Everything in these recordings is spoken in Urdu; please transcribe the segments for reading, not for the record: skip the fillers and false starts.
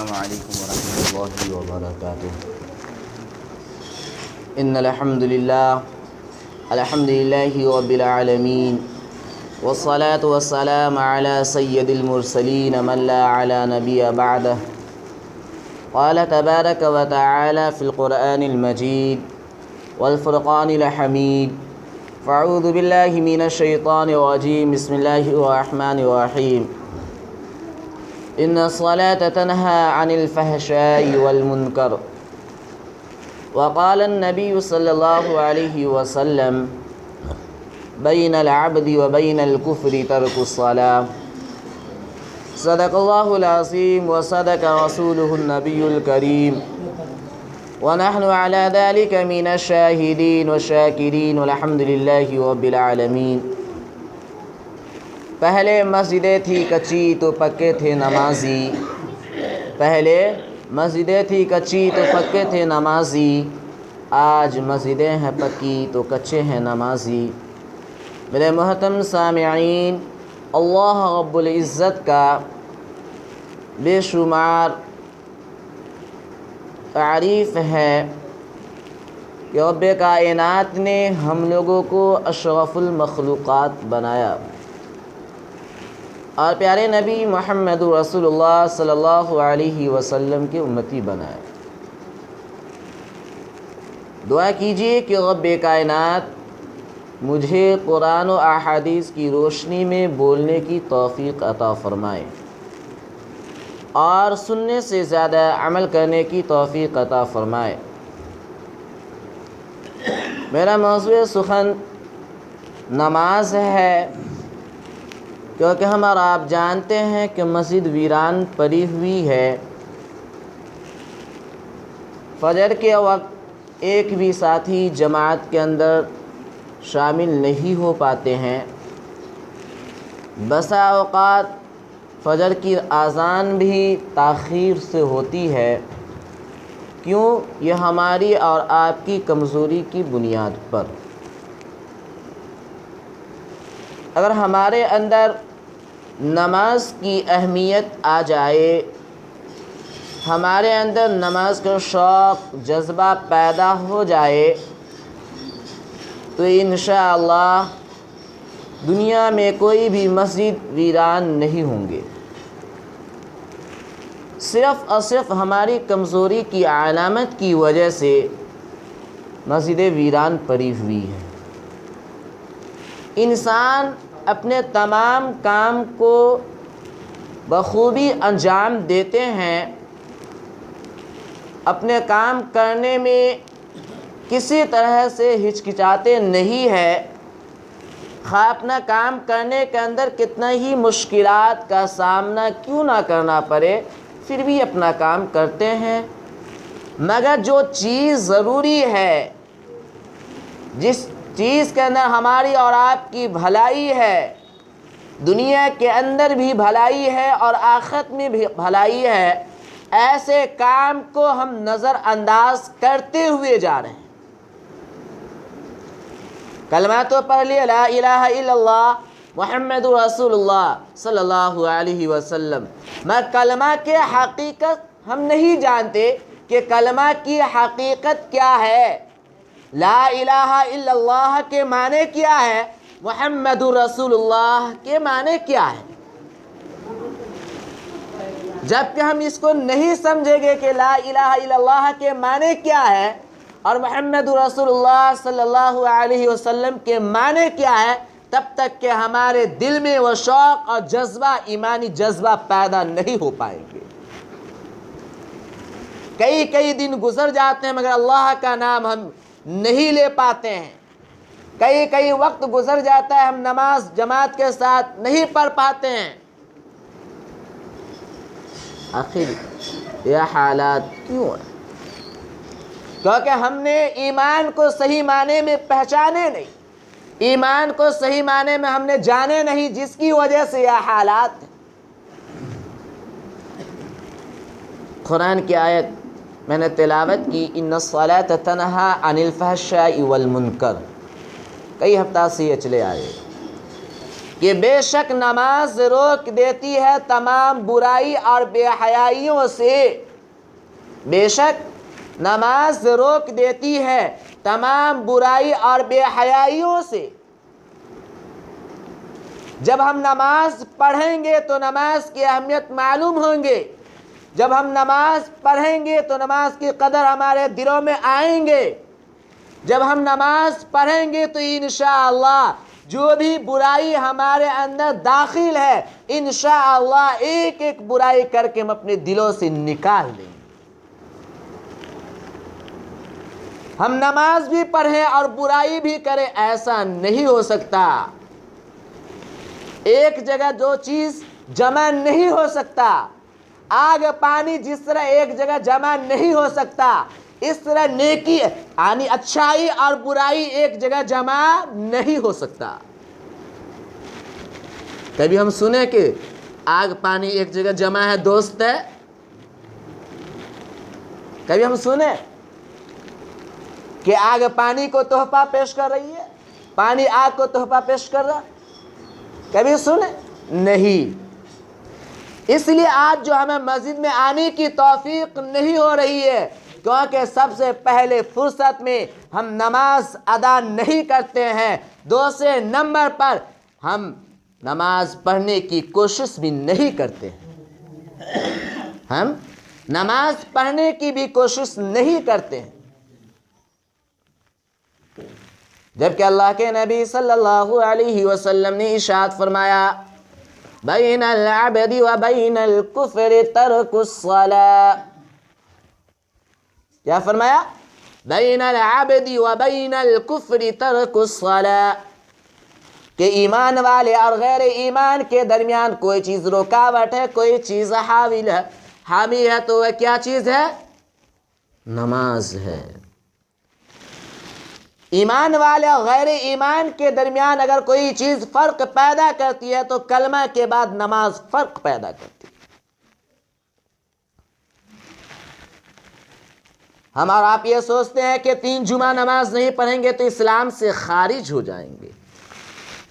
السلام علیکم ورحمۃ اللہ وبرکاتہ۔ ان الحمد للہ رب العالمین والصلاة والسلام علی سید المرسلین من لا علی نبی بعدہ۔ قال تبارک وتعالی فی القرآن المجید والفرقان الحمید۔ فاعوذ باللہ من الشیطان الرجیم، بسم اللہ الرحمن الرحیم۔ ان الصلاة تنہى عن الفحشاء والمنکر۔ وقال النبی صلی اللہ علیہ وسلم بین العبد وبین الکفر ترک الصلاة۔ صدق اللہ العظیم وصدق رسولہ النبی الکریم، ونحن على ذلك من الشاہدین والشاکرین والحمد للہ رب العالمین۔ پہلے مسجدیں تھی کچی تو پکے تھے نمازی، پہلے مسجدیں تھی کچی تو پکے تھے نمازی، آج مسجدیں ہیں پکی تو کچے ہیں نمازی۔ میرے محترم سامعین، اللہ رب العزت کا بے شمار تعریف ہے کہ رب کائنات نے ہم لوگوں کو اشرف المخلوقات بنایا اور پیارے نبی محمد رسول اللہ صلی اللہ علیہ وسلم کے امتی بنائے۔ دعا کیجئے کہ رب کائنات مجھے قرآن و احادیث کی روشنی میں بولنے کی توفیق عطا فرمائے اور سننے سے زیادہ عمل کرنے کی توفیق عطا فرمائے۔ میرا موضوع سخن نماز ہے، کیونکہ ہم اور آپ جانتے ہیں کہ مسجد ویران پڑی ہوئی ہے۔ فجر کے وقت ایک بھی ساتھی جماعت کے اندر شامل نہیں ہو پاتے ہیں۔ بسا اوقات فجر کی اذان بھی تاخیر سے ہوتی ہے۔ کیوں؟ یہ ہماری اور آپ کی کمزوری کی بنیاد پر۔ اگر ہمارے اندر نماز کی اہمیت آ جائے، ہمارے اندر نماز کا شوق جذبہ پیدا ہو جائے، تو انشاءاللہ دنیا میں کوئی بھی مسجد ویران نہیں ہوں گے۔ صرف اور صرف ہماری کمزوری کی علامت کی وجہ سے مسجدیں ویران پڑی ہوئی ہیں۔ انسان اپنے تمام کام کو بخوبی انجام دیتے ہیں، اپنے کام کرنے میں کسی طرح سے ہچکچاتے نہیں ہے، خواہ اپنا کام کرنے کے اندر کتنا ہی مشکلات کا سامنا کیوں نہ کرنا پڑے، پھر بھی اپنا کام کرتے ہیں۔ مگر جو چیز ضروری ہے، جس چیز کے اندر ہماری اور آپ کی بھلائی ہے، دنیا کے اندر بھی بھلائی ہے اور آخرت میں بھی بھلائی ہے، ایسے کام کو ہم نظر انداز کرتے ہوئے جا رہے ہیں۔ کلمہ تو پڑھ لیا، لا الہ الا اللہ محمد رسول اللہ صلی اللہ علیہ وسلم، مگر کلمہ کے حقیقت ہم نہیں جانتے کہ کلمہ کی حقیقت کیا ہے۔ لا الہ الا اللہ کے معنی کیا ہے، محمد رسول اللہ کے معنی کیا ہے؟ جب کہ ہم اس کو نہیں سمجھیں گے کہ لا الہ الا اللہ کے معنی کیا ہے اور محمد رسول اللہ صلی اللہ علیہ وسلم کے معنی کیا ہے، تب تک کہ ہمارے دل میں وہ شوق اور جذبہ، ایمانی جذبہ پیدا نہیں ہو پائیں گے۔ کئی دن گزر جاتے ہیں مگر اللہ کا نام ہم نہیں لے پاتے ہیں۔ کئی وقت گزر جاتا ہے، ہم نماز جماعت کے ساتھ نہیں پڑھ پاتے ہیں۔ آخر یہ حالات کیوں ہیں؟ کیونکہ ہم نے ایمان کو صحیح معنی میں پہچانے نہیں، ایمان کو صحیح معنی میں ہم نے جانے نہیں، جس کی وجہ سے یہ حالات ہیں۔ قرآن کی آیت میں نے تلاوت کی، ان الصلاة تنہی عن الفحشاء والمنکر، کئی ہفتہ سے یہ چلے آئے۔ کہ بے شک نماز روک دیتی ہے تمام برائی اور بے حیائیوں سے، بے شک نماز روک دیتی ہے تمام برائی اور بے حیائیوں سے۔ جب ہم نماز پڑھیں گے تو نماز کی اہمیت معلوم ہوں گے، جب ہم نماز پڑھیں گے تو نماز کی قدر ہمارے دلوں میں آئیں گے، جب ہم نماز پڑھیں گے تو انشاءاللہ جو بھی برائی ہمارے اندر داخل ہے انشاءاللہ ایک ایک برائی کر کے ہم اپنے دلوں سے نکال دیں گے۔ ہم نماز بھی پڑھیں اور برائی بھی کریں، ایسا نہیں ہو سکتا۔ ایک جگہ دو چیز جمع نہیں ہو سکتا۔ آگ پانی جس طرح ایک جگہ جمع نہیں ہو سکتا، اس طرح نیکی یعنی اچھائی اور برائی ایک جگہ جمع نہیں ہو سکتا۔ کبھی ہم سنیں کہ آگ پانی ایک جگہ جمع ہے، دوست ہے؟ کبھی ہم سنیں کہ آگ پانی کو تحفہ پیش کر رہی ہے، پانی آگ کو تحفہ پیش کر رہا؟ کبھی سنے؟ نہیں۔ اس لیے آج جو ہمیں مسجد میں آنے کی توفیق نہیں ہو رہی ہے کیونکہ سب سے پہلے فرصت میں ہم نماز ادا نہیں کرتے ہیں، دوسرے نمبر پر ہم نماز پڑھنے کی کوشش بھی نہیں کرتے ہیں، ہم نماز پڑھنے کی بھی کوشش نہیں کرتے ہیں۔ جبکہ اللہ کے نبی صلی اللہ علیہ وسلم نے ارشاد فرمایا بین العبد و بین الکفر ترک الصلاۃ، کیا فرمایا؟ بین العبد و بین الکفر ترک الصلاۃ، کہ ایمان والے اور غیر ایمان کے درمیان کوئی چیز رکاوٹ ہے، کوئی چیز حامی ہے تو وہ کیا چیز ہے؟ نماز ہے۔ ایمان والے اور غیر ایمان کے درمیان اگر کوئی چیز فرق پیدا کرتی ہے تو کلمہ کے بعد نماز فرق پیدا کرتی ہے۔ ہم اور آپ یہ سوچتے ہیں کہ 3 جمعہ نماز نہیں پڑھیں گے تو اسلام سے خارج ہو جائیں گے،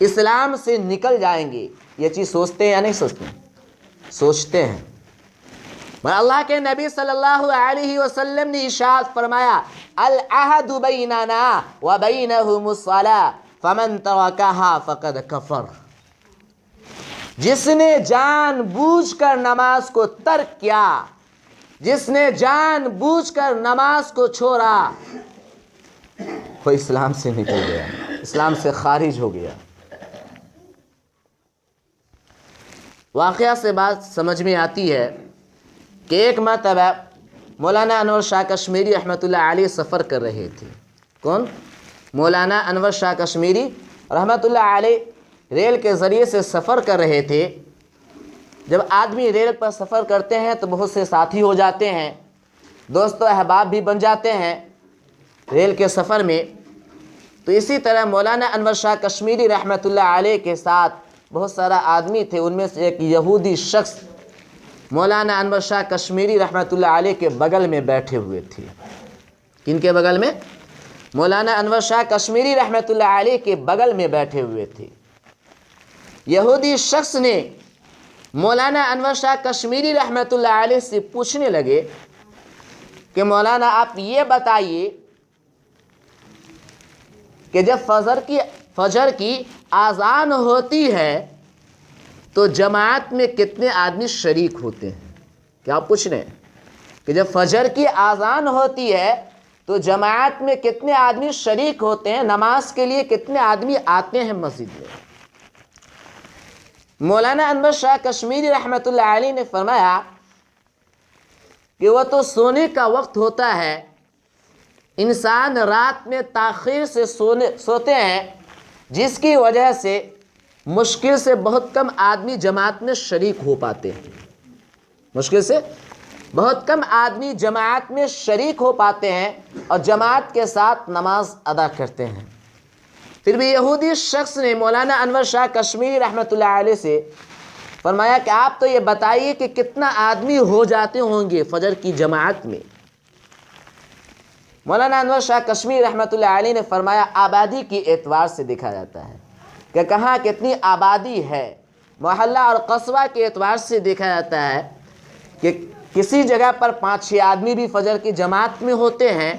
اسلام سے نکل جائیں گے۔ یہ چیز سوچتے ہیں یا نہیں سوچتے ہیں؟ سوچتے ہیں۔ اللہ کے نبی صلی اللہ علیہ وسلم نے ارشاد فرمایا العہد بیننا وبینہم الصلاۃ فمن ترکہا فقد کفر، جس نے جان بوجھ کر نماز کو ترک کیا، جس نے جان بوجھ کر نماز کو چھوڑا وہ اسلام سے نکل گیا، اسلام سے خارج ہو گیا۔ واقعہ سے بات سمجھ میں آتی ہے کہ ایک مرتبہ مولانا انور شاہ کشمیری رحمۃ اللہ علیہ سفر کر رہے تھے۔ کون؟ مولانا انور شاہ کشمیری رحمۃ اللہ علیہ ریل کے ذریعے سے سفر کر رہے تھے۔ جب آدمی ریل پر سفر کرتے ہیں تو بہت سے ساتھی ہو جاتے ہیں، دوست و احباب بھی بن جاتے ہیں ریل کے سفر میں۔ تو اسی طرح مولانا انور شاہ کشمیری رحمۃ اللہ علیہ کے ساتھ بہت سارا آدمی تھے، ان میں سے ایک یہودی شخص مولانا انور شاہ کشمیری رحمۃ اللہ علیہ کے بغل میں بیٹھے ہوئے تھے۔ کن کے بغل میں؟ مولانا انور شاہ کشمیری رحمۃ اللہ علیہ کے بغل میں بیٹھے ہوئے تھے۔ یہودی شخص نے مولانا انور شاہ کشمیری رحمۃ اللہ علیہ سے پوچھنے لگے کہ مولانا آپ یہ بتائیے کہ جب فجر کی اذان ہوتی ہے تو جماعت میں کتنے آدمی شریک ہوتے ہیں؟ کیا آپ پوچھ رہے ہیں کہ جب فجر کی اذان ہوتی ہے تو جماعت میں کتنے آدمی شریک ہوتے ہیں، نماز کے لیے کتنے آدمی آتے ہیں مسجد میں؟ مولانا انور شاہ کشمیری رحمۃ اللہ علیہ نے فرمایا کہ وہ تو سونے کا وقت ہوتا ہے، انسان رات میں تاخیر سے سوتے ہیں، جس کی وجہ سے مشکل سے بہت کم آدمی جماعت میں شریک ہو پاتے ہیں، مشکل سے بہت کم آدمی جماعت میں شریک ہو پاتے ہیں اور جماعت کے ساتھ نماز ادا کرتے ہیں۔ پھر بھی یہودی شخص نے مولانا انور شاہ کشمیری رحمۃ اللہ علیہ سے فرمایا کہ آپ تو یہ بتائیے کہ کتنا آدمی ہو جاتے ہوں گے فجر کی جماعت میں؟ مولانا انور شاہ کشمیری رحمۃ اللہ علیہ نے فرمایا آبادی کے اعتبار سے دیکھا جاتا ہے، کہ کہاں کتنی آبادی ہے. محلہ اور قصبہ کے اعتبار سے دیکھا جاتا ہے کہ کسی جگہ پر 5-6 آدمی بھی فجر کی جماعت میں ہوتے ہیں،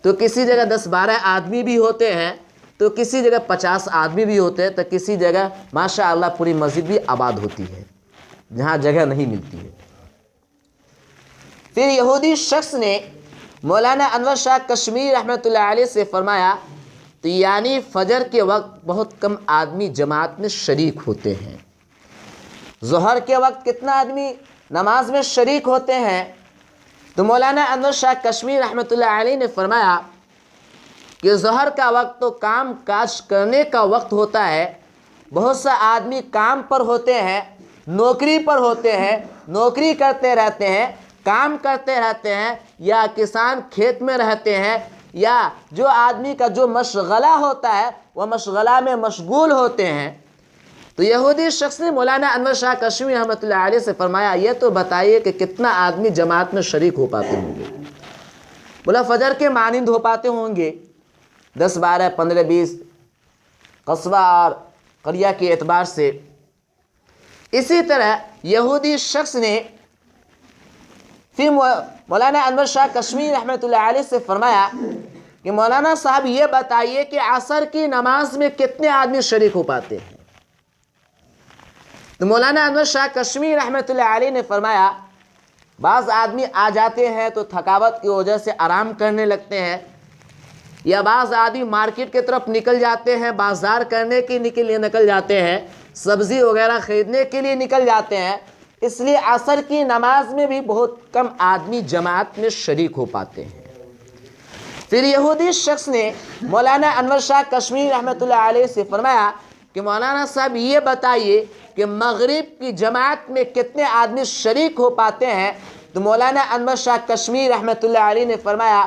تو کسی جگہ 10-12 آدمی بھی ہوتے ہیں، تو کسی جگہ 50 آدمی بھی ہوتے ہیں، تو کسی جگہ ماشاءاللہ پوری مسجد بھی آباد ہوتی ہے جہاں جگہ نہیں ملتی ہے. پھر یہودی شخص نے مولانا انور شاہ کشمیری رحمۃ اللہ علیہ سے فرمایا تو یعنی فجر کے وقت بہت کم آدمی جماعت میں شریک ہوتے ہیں. ظہر کے وقت کتنا آدمی نماز میں شریک ہوتے ہیں؟ تو مولانا انور شاہ کشمیری رحمۃ اللہ علیہ نے فرمایا کہ ظہر کا وقت تو کام کاج کرنے کا وقت ہوتا ہے. بہت سا آدمی کام پر ہوتے ہیں، نوکری پر ہوتے ہیں، نوکری کرتے رہتے ہیں، کام کرتے رہتے ہیں، یا کسان کھیت میں رہتے ہیں، یا جو آدمی کا جو مشغلہ ہوتا ہے وہ مشغلہ میں مشغول ہوتے ہیں. تو یہودی شخص نے مولانا انور شاہ کشمیری رحمۃ اللہ علیہ سے فرمایا یہ تو بتائیے کہ کتنا آدمی جماعت میں شریک ہو پاتے ہوں گے؟ بولا فجر کے مانند ہو پاتے ہوں گے 10 12 15 20 قصبہ اور قریہ کے اعتبار سے. اسی طرح یہودی شخص نے پھر مولانا انور شاہ کشمیری رحمۃ اللہ علیہ سے فرمایا کہ مولانا صاحب یہ بتائیے کہ عصر کی نماز میں کتنے آدمی شریک ہو پاتے ہیں؟ تو مولانا انور شاہ کشمیری رحمۃ اللہ علیہ نے فرمایا بعض آدمی آ جاتے ہیں تو تھکاوٹ کی وجہ سے آرام کرنے لگتے ہیں، یا بعض آدمی مارکیٹ کی طرف نکل جاتے ہیں، بازار کرنے کے لیے نکل جاتے ہیں، سبزی وغیرہ خریدنے کے لیے نکل جاتے ہیں، اس لیے عصر کی نماز میں بھی بہت کم آدمی جماعت میں شریک ہو پاتے ہیں. پھر یہودی شخص نے مولانا انور شاہ کشمیری رحمۃ اللہ علیہ سے فرمایا کہ مولانا صاحب یہ بتائیے کہ مغرب کی جماعت میں کتنے آدمی شریک ہو پاتے ہیں؟ تو مولانا انور شاہ کشمیری رحمۃ اللہ علیہ نے فرمایا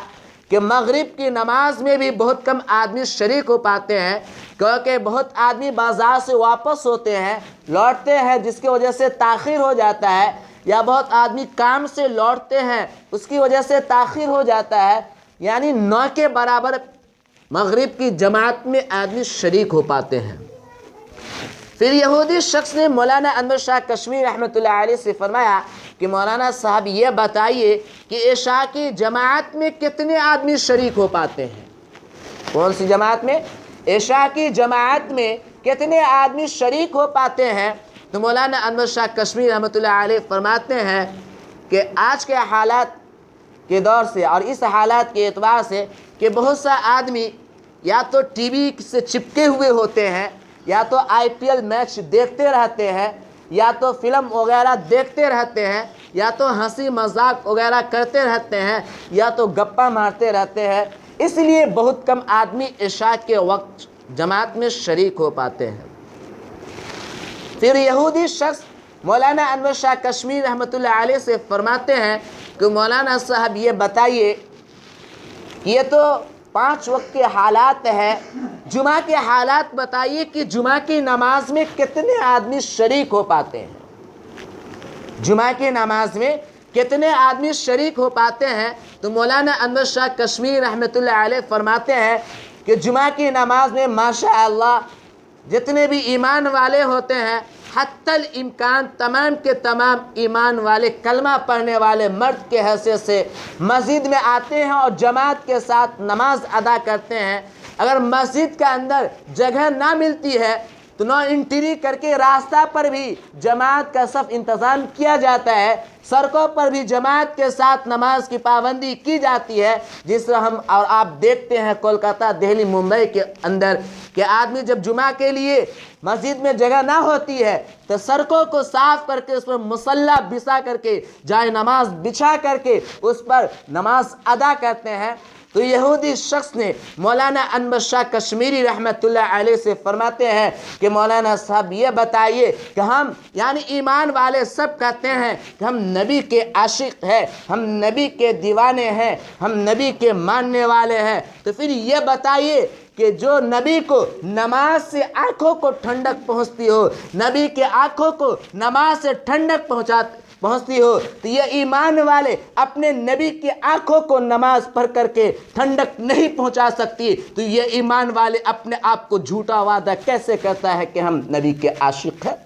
کہ مغرب کی نماز میں بھی بہت کم آدمی شریک ہو پاتے ہیں، کیونکہ بہت آدمی بازار سے واپس ہوتے ہیں، لوٹتے ہیں، جس کی وجہ سے تاخیر ہو جاتا ہے، یا بہت آدمی کام سے لوٹتے ہیں اس کی وجہ سے تاخیر ہو جاتا ہے، یعنی 9 کے برابر مغرب کی جماعت میں آدمی شریک ہو پاتے ہیں. پھر یہودی شخص نے مولانا انور شاہ کشمیری رحمۃ اللہ علیہ سے فرمایا کہ مولانا صاحب یہ بتائیے کہ عشاء کی جماعت میں کتنے آدمی شریک ہو پاتے ہیں؟ کون سی جماعت میں؟ عشاء کی جماعت میں کتنے آدمی شریک ہو پاتے ہیں؟ تو مولانا انور شاہ کشمیری رحمۃ اللہ علیہ فرماتے ہیں کہ آج کے حالات کے دور سے اور اس حالات کے اعتبار سے کہ بہت سا آدمی یا تو ٹی وی سے چپکے ہوئے ہوتے ہیں، یا تو IPL میچ دیکھتے رہتے ہیں، یا تو فلم وغیرہ دیکھتے رہتے ہیں، یا تو ہنسی مذاق وغیرہ کرتے رہتے ہیں، یا تو گپا مارتے رہتے ہیں، اس لیے بہت کم آدمی عشاء کے وقت جماعت میں شریک ہو پاتے ہیں. پھر یہودی شخص مولانا انور شاہ کشمیری رحمۃ اللہ علیہ سے فرماتے ہیں کہ مولانا صاحب یہ بتائیے یہ تو 5 وقت کے حالات ہیں، جمعہ کے حالات بتائیے کہ جمعہ کی نماز میں کتنے آدمی شریک ہو پاتے ہیں؟ جمعہ کی نماز میں کتنے آدمی شریک ہو پاتے ہیں؟ تو مولانا انور شاہ کشمیری رحمۃ اللہ علیہ فرماتے ہیں کہ جمعہ کی نماز میں ماشاءاللہ جتنے بھی ایمان والے ہوتے ہیں حتی الامکان تمام کے تمام ایمان والے کلمہ پڑھنے والے مرد کے حیثیت سے مسجد میں آتے ہیں اور جماعت کے ساتھ نماز ادا کرتے ہیں. اگر مسجد کے اندر جگہ نہ ملتی ہے تو نو انٹری کر کے راستہ پر بھی جماعت کا صف انتظام کیا جاتا ہے، سڑکوں پر بھی جماعت کے ساتھ نماز کی پابندی کی جاتی ہے. جس طرح ہم اور آپ دیکھتے ہیں کولکاتہ، دہلی، ممبئی کے اندر کہ آدمی جب جمعہ کے لیے مسجد میں جگہ نہ ہوتی ہے تو سڑکوں کو صاف کر کے اس پر مصلی بچھا کر کے جائے نماز بچھا کر کے اس پر نماز ادا کرتے ہیں. تو یہودی شخص نے مولانا انور شاہ کشمیری رحمۃ اللہ علیہ سے فرماتے ہیں کہ مولانا صاحب یہ بتائیے کہ ہم یعنی ایمان والے سب کہتے ہیں کہ ہم نبی کے عاشق ہیں، ہم نبی کے دیوانے ہیں، ہم نبی کے ماننے والے ہیں، تو پھر یہ بتائیے کہ جو نبی کو نماز سے آنکھوں کو ٹھنڈک پہنچتی ہو، نبی کے آنکھوں کو نماز سے ٹھنڈک پہنچتی ہو، تو یہ ایمان والے اپنے نبی کی آنکھوں کو نماز پڑھ کر کے ٹھنڈک نہیں پہنچا سکتی، تو یہ ایمان والے اپنے آپ کو جھوٹا وعدہ کیسے کرتا ہے کہ ہم نبی کے عاشق ہیں؟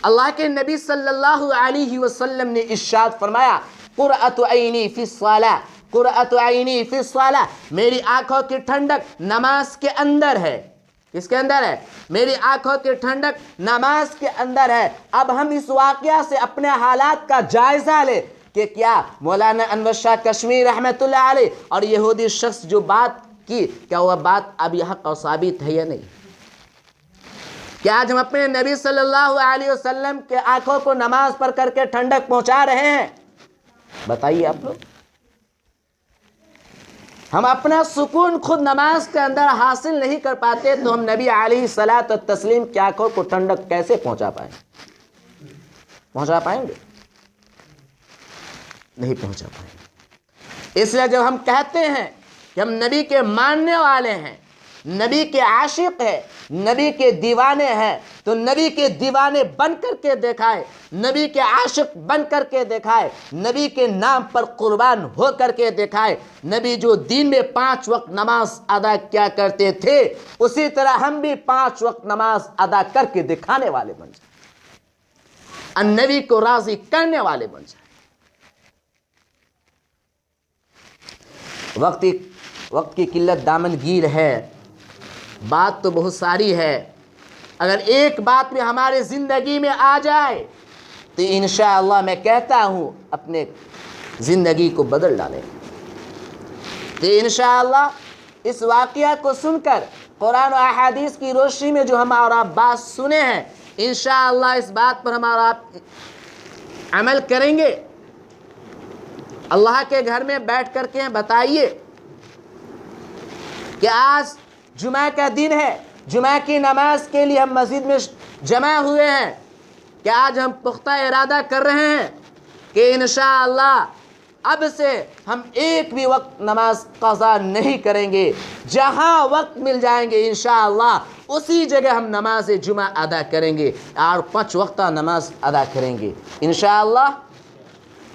اللہ کے نبی صلی اللہ علیہ وسلم نے ارشاد فرمایا، قرۃ عینی فی الصلاۃ، قرۃ عینی فی الصلاۃ، میری آنکھوں کی ٹھنڈک نماز کے اندر ہے۔ کس کے اندر ہے؟ میری آنکھوں کی ٹھنڈک نماز کے اندر ہے۔ اب ہم اس واقعہ سے اپنے حالات کا جائزہ لیں کہ کیا مولانا انور شاہ کشمیری رحمۃ اللہ علیہ اور یہودی شخص جو بات کی، کیا وہ بات اب حق اور ثابت ہے یا نہیں؟ کیا آج ہم اپنے نبی صلی اللہ علیہ وسلم کے آنکھوں کو نماز پڑھ کر کے ٹھنڈک پہنچا رہے ہیں؟ بتائیے آپ لوگ۔ ہم اپنا سکون خود نماز کے اندر حاصل نہیں کر پاتے تو ہم نبی علیہ الصلاۃ والتسلیم کی آنکھوں کو ٹھنڈک کیسے پہنچا پائیں گے؟ نہیں پہنچا پائیں گے۔ اس لیے جب ہم کہتے ہیں کہ ہم نبی کے ماننے والے ہیں، نبی کے عاشق ہیں، نبی کے دیوانے ہیں، تو نبی کے دیوانے بن کر کے دکھائے، نبی کے عاشق بن کر کے دکھائے، نبی کے نام پر قربان ہو کر کے دکھائے۔ نبی جو دین میں 5 وقت نماز ادا کیا کرتے تھے، اسی طرح ہم بھی 5 وقت نماز ادا کر کے دکھانے والے بن جائیں، النبی کو راضی کرنے والے بن جائیں۔ وقت کی قلت دامن گیر ہے، بات تو بہت ساری ہے، اگر ایک بات بھی ہمارے زندگی میں آ جائے تو انشاءاللہ میں کہتا ہوں اپنے زندگی کو بدل ڈالیں۔ تو انشاءاللہ اس واقعہ کو سن کر قرآن و احادیث کی روشنی میں جو ہم اور آپ بات سنے ہیں، انشاءاللہ اس بات پر ہم اور آپ عمل کریں گے۔ اللہ کے گھر میں بیٹھ کر کے بتائیے کہ آج جمعہ کا دن ہے، جمعہ کی نماز کے لیے ہم مسجد میں جمع ہوئے ہیں، کہ آج ہم پختہ ارادہ کر رہے ہیں کہ انشاءاللہ اب سے ہم ایک بھی وقت نماز قضا نہیں کریں گے، جہاں وقت مل جائیں گے انشاءاللہ اسی جگہ ہم نماز جمعہ ادا کریں گے اور 5 وقتہ نماز ادا کریں گے انشاءاللہ۔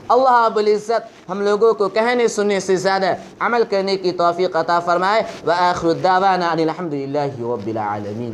اللہ رب العزت ہم لوگوں کو کہنے سننے سے زیادہ عمل کرنے کی توفیق عطا فرمائے۔ وآخر الدعوانا ان الحمد للہ رب العالمین۔